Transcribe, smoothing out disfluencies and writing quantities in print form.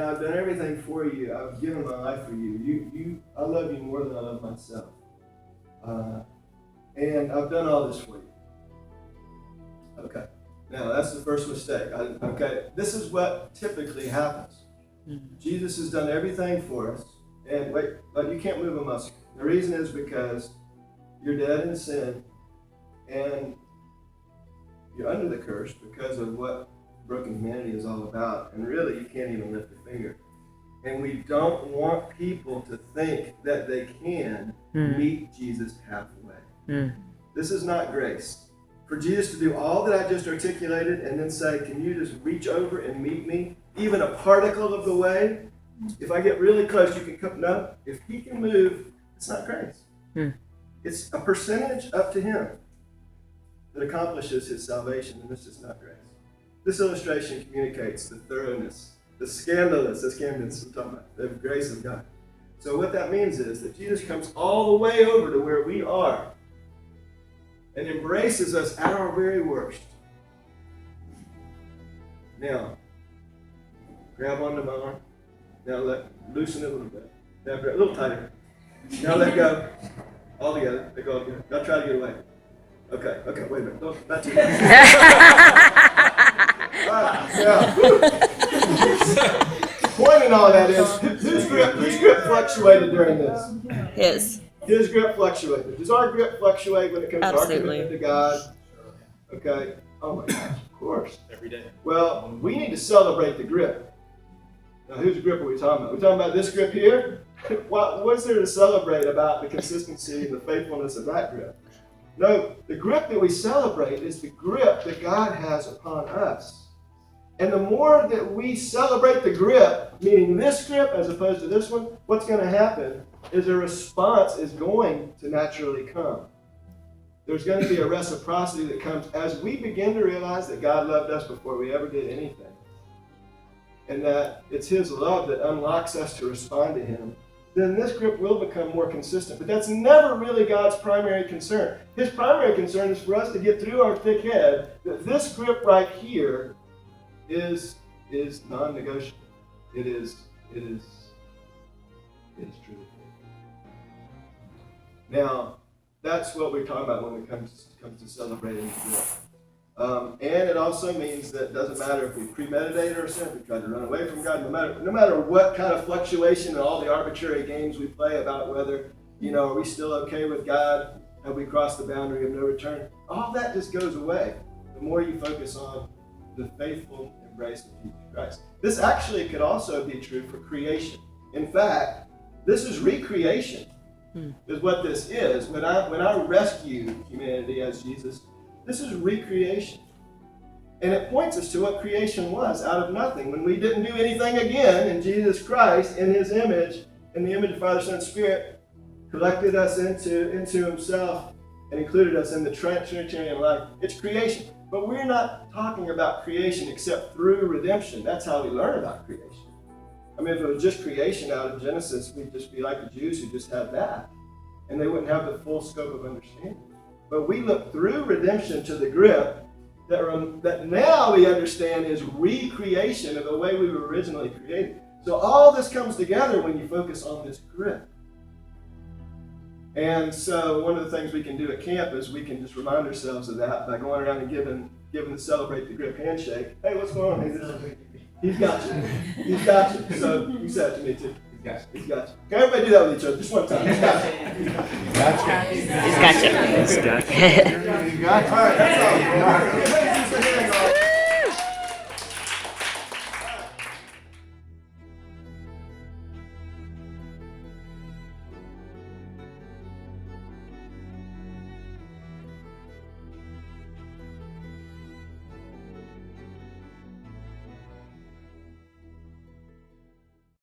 I've done everything for you. I've given my life for you. I love you more than I love myself. And I've done all this for you. Okay. Now, that's the first mistake. This is what typically happens. Jesus has done everything for us. And wait, but you can't move a muscle. The reason is because you're dead in sin and you're under the curse because of what broken humanity is all about. And really, you can't even lift a finger. And we don't want people to think that they can meet Jesus halfway. This is not grace. For Jesus to do all that I just articulated and then say, can you just reach over and meet me, even a particle of the way? If I get really close, you can come. No, if he can move, it's not grace. It's a percentage up to him that accomplishes his salvation, and this is not grace. This illustration communicates the thoroughness, the scandalous, as Camden's talking about, the grace of God. So what that means is that Jesus comes all the way over to where we are and embraces us at our very worst. Now, grab onto my arm. Now loosen it a little bit. Now grab a little tighter. Now let go. All together. Let go all together. Now try to get away. Okay, wait a minute. Not too much. Point in all that is, whose grip fluctuated during this? His grip fluctuated. Does our grip fluctuate when it comes to our commitment to God? Okay. Oh my gosh, of course. Every day. Well, we need to celebrate the grip. Now, whose grip are we talking about? We're talking about this grip here? What's there to celebrate about the consistency and the faithfulness of that grip? No, the grip that we celebrate is the grip that God has upon us. And the more that we celebrate the grip, meaning this grip as opposed to this one, what's going to happen is a response is going to naturally come. There's going to be a reciprocity that comes as we begin to realize that God loved us before we ever did anything. And that it's his love that unlocks us to respond to him. Then this grip will become more consistent. But that's never really God's primary concern. His primary concern is for us to get through our thick head that this grip right here is non-negotiable. It is truly. Now, that's what we're talking about when it comes to celebrating the grip. And it also means that it doesn't matter if we premeditate our sin, if we try to run away from God, no matter what kind of fluctuation and all the arbitrary games we play about whether, are we still okay with God? Have we crossed the boundary of no return? All that just goes away the more you focus on the faithful embrace of Jesus Christ. This actually could also be true for creation. In fact, this is recreation, is what this is. When I rescue humanity as Jesus, this is recreation. And it points us to what creation was, out of nothing. When we didn't do anything again, and Jesus Christ, in his image, in the image of Father, Son, Spirit, collected us into himself and included us in the Trinitarian life. It's creation. But we're not talking about creation except through redemption. That's how we learn about creation. I mean, if it was just creation out of Genesis, we'd just be like the Jews who just had that. And they wouldn't have the full scope of understanding. But we look through redemption to the grip that now we understand is recreation of the way we were originally created. So all this comes together when you focus on this grip. And so one of the things we can do at camp is we can just remind ourselves of that by going around and giving the Celebrate the Grip handshake. Hey, what's going on? He's got you. He's got you. So you said it to me too. He's got you. Can everybody do that with each other? Just one time. He's got you. He's got you. All right, that's all.